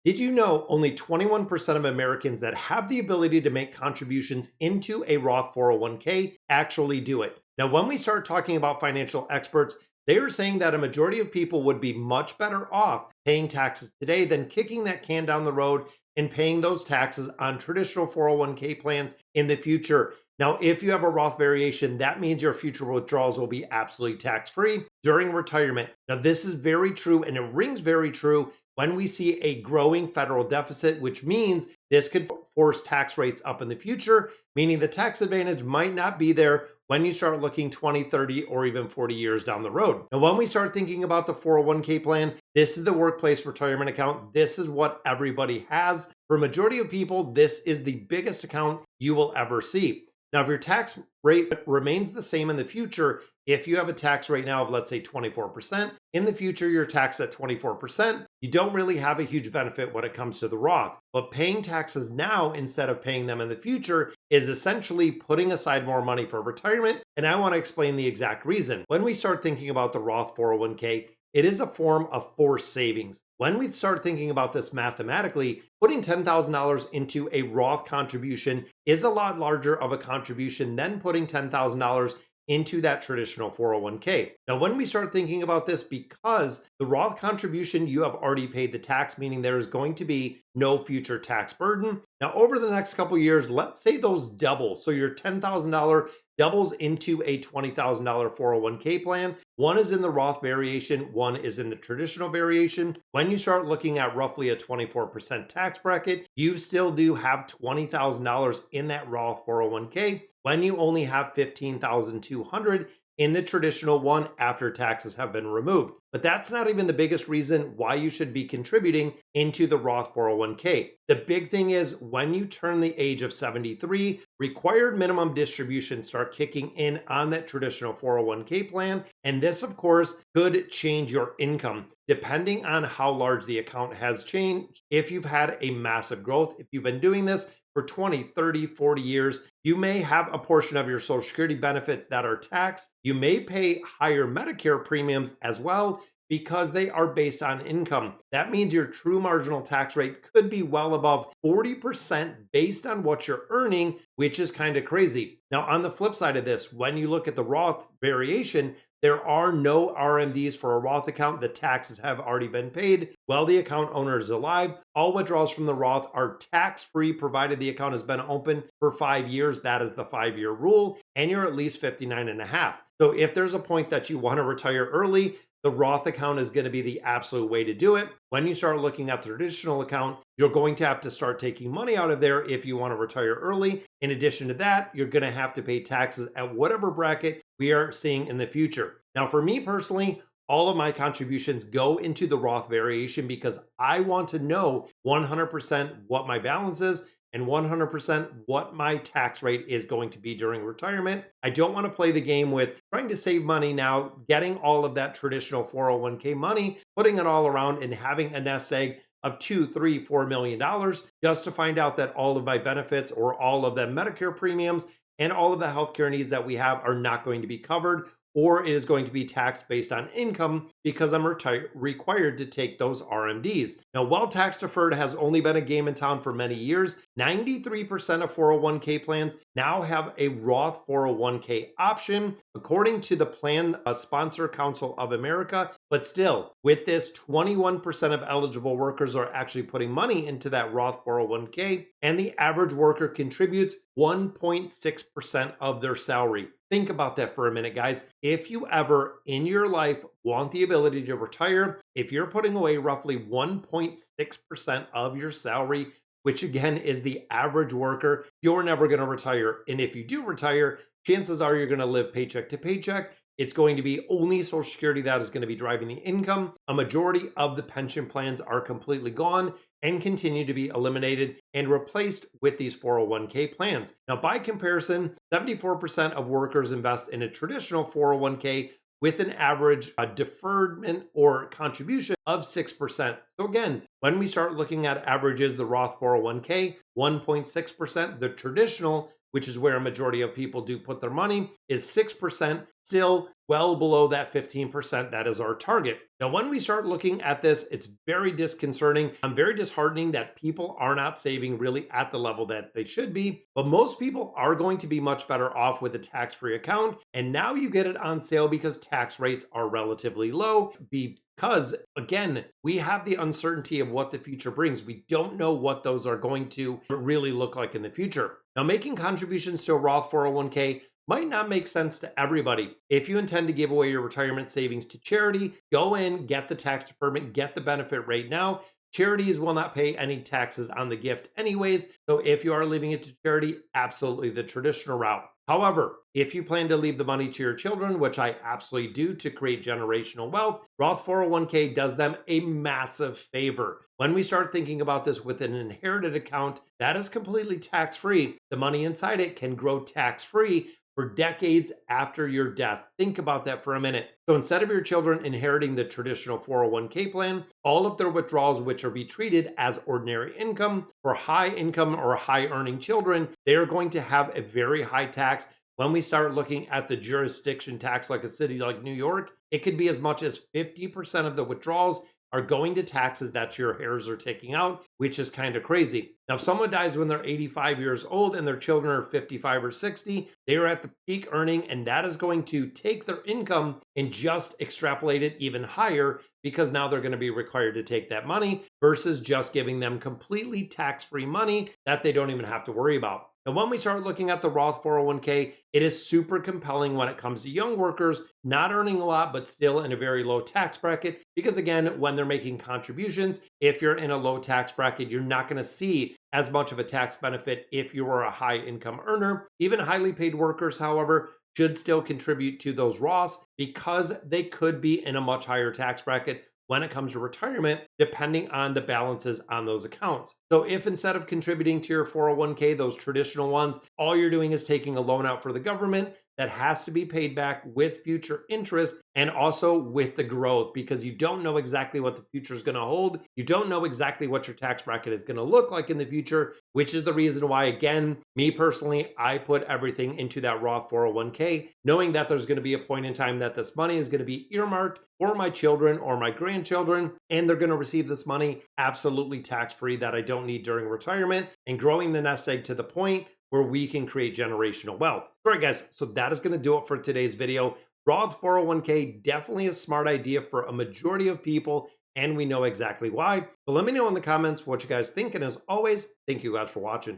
Did you know only 21% of Americans that have the ability to make contributions into a Roth 401k actually do it? Now, when we start talking about financial experts, they are saying that a majority of people would be much better off paying taxes today than kicking that can down the road and paying those taxes on traditional 401k plans in the future. Now, if you have a Roth variation, that means your future withdrawals will be absolutely tax free during retirement. Now, this is very true and it rings very true when we see a growing federal deficit, which means this could force tax rates up in the future, meaning the tax advantage might not be there when you start looking 20, 30, or even 40 years down the road. Now, when we start thinking about the 401k plan, this is the workplace retirement account. This is what everybody has. For a majority of people, this is the biggest account you will ever see. Now, if your tax rate remains the same in the future, if you have a tax rate now of, let's say, 24%, in the future, you're taxed at 24%, you don't really have a huge benefit when it comes to the Roth. But paying taxes now instead of paying them in the future is essentially putting aside more money for retirement. And I want to explain the exact reason. When we start thinking about the Roth 401k, it is a form of forced savings. When we start thinking about this mathematically, putting $10,000 into a Roth contribution is a lot larger of a contribution than putting $10,000 into that traditional 401k. Now, when we start thinking about this, because the Roth contribution, you have already paid the tax, meaning there is going to be no future tax burden. Now, over the next couple of years, let's say those double. So your $10,000 doubles into a $20,000 401k plan. One is in the Roth variation, one is in the traditional variation. When you start looking at roughly a 24% tax bracket, you still do have $20,000 in that Roth 401k when you only have $15,200 in the traditional one after taxes have been removed. But that's not even the biggest reason why you should be contributing into the Roth 401k. The big thing is when you turn the age of 73, required minimum distributions start kicking in on that traditional 401k plan. And this, of course, could change your income depending on how large the account has changed. If you've had a massive growth, if you've been doing this for 20, 30, 40 years, you may have a portion of your Social Security benefits that are taxed. You may pay higher Medicare premiums as well because they are based on income. That means your true marginal tax rate could be well above 40% based on what you're earning, which is kind of crazy. Now, on the flip side of this, when you look at the Roth variation, there are no RMDs for a Roth account. The taxes have already been paid while the account owner is alive. All withdrawals from the Roth are tax-free provided the account has been open for 5 years. That is the 5-year rule, and you're at least 59 and a half. So if there's a point that you want to retire early, the Roth account is going to be the absolute way to do it. When you start looking at the traditional account, you're going to have to start taking money out of there if you want to retire early. In addition to that, you're going to have to pay taxes at whatever bracket we are seeing in the future. Now, for me personally, all of my contributions go into the Roth variation because I want to know 100% what my balance is and 100% what my tax rate is going to be during retirement. I don't want to play the game with trying to save money now, getting all of that traditional 401k money, putting it all around and having a nest egg of $2, $3, $4 million just to find out that all of my benefits or all of the Medicare premiums and all of the healthcare needs that we have are not going to be covered, or it is going to be taxed based on income because I'm required to take those RMDs. Now, while tax deferred has only been a game in town for many years, 93% of 401k plans now have a Roth 401k option, according to the Plan Sponsor Council of America. But still, with this, 21% of eligible workers are actually putting money into that Roth 401k, and the average worker contributes 1.6% of their salary. Think about that for a minute, guys. If you ever in your life want the ability to retire, if you're putting away roughly 1.6% of your salary, which again is the average worker, you're never going to retire. And if you do retire, chances are you're going to live paycheck to paycheck. It's going to be only Social Security that is going to be driving the income. A majority of the pension plans are completely gone and continue to be eliminated and replaced with these 401k plans. Now, by comparison, 74% of workers invest in a traditional 401k with an average deferment or contribution of 6%. So again, when we start looking at averages, the Roth 401k, 1.6%, the traditional, which is where a majority of people do put their money, is 6%. still well below that 15% that is our target. Now, when we start looking at this, it's very disconcerting. I'm very disheartening that people are not saving really at the level that they should be, but most people are going to be much better off with a tax-free account. And now you get it on sale because tax rates are relatively low. Because again, we have the uncertainty of what the future brings. We don't know what those are going to really look like in the future. Now, making contributions to a Roth 401k might not make sense to everybody. If you intend to give away your retirement savings to charity, go in, get the tax deferment, get the benefit right now. Charities will not pay any taxes on the gift anyways. So if you are leaving it to charity, absolutely the traditional route. However, if you plan to leave the money to your children, which I absolutely do to create generational wealth, Roth 401k does them a massive favor. When we start thinking about this with an inherited account that is completely tax-free, the money inside it can grow tax-free for decades after your death. Think about that for a minute. So instead of your children inheriting the traditional 401k plan, all of their withdrawals, which are be treated as ordinary income for high income or high earning children, they are going to have a very high tax. When we start looking at the jurisdiction tax, like a city like New York, it could be as much as 50% of the withdrawals are going to taxes that your heirs are taking out, which is kind of crazy. Now, if someone dies when they're 85 years old and their children are 55 or 60, they are at the peak earning, and that is going to take their income and just extrapolate it even higher because now they're going to be required to take that money versus just giving them completely tax-free money that they don't even have to worry about. And when we start looking at the Roth 401k, it is super compelling when it comes to young workers not earning a lot, but still in a very low tax bracket. Because again, when they're making contributions, if you're in a low tax bracket, you're not going to see as much of a tax benefit if you were a high income earner. Even highly paid workers, however, should still contribute to those Roths because they could be in a much higher tax bracket when it comes to retirement, depending on the balances on those accounts. So if instead of contributing to your 401k, those traditional ones, all you're doing is taking a loan out for the government, that has to be paid back with future interest and also with the growth because you don't know exactly what the future is going to hold. You don't know exactly what your tax bracket is going to look like in the future, which is the reason why, again, me personally, I put everything into that Roth 401k, knowing that there's going to be a point in time that this money is going to be earmarked for my children or my grandchildren, and they're going to receive this money absolutely tax-free that I don't need during retirement and growing the nest egg to the point where we can create generational wealth. All right, guys, so that is going to do it for today's video. Roth 401k, definitely a smart idea for a majority of people, and we know exactly why. So let me know in the comments what you guys think, and as always, thank you guys for watching.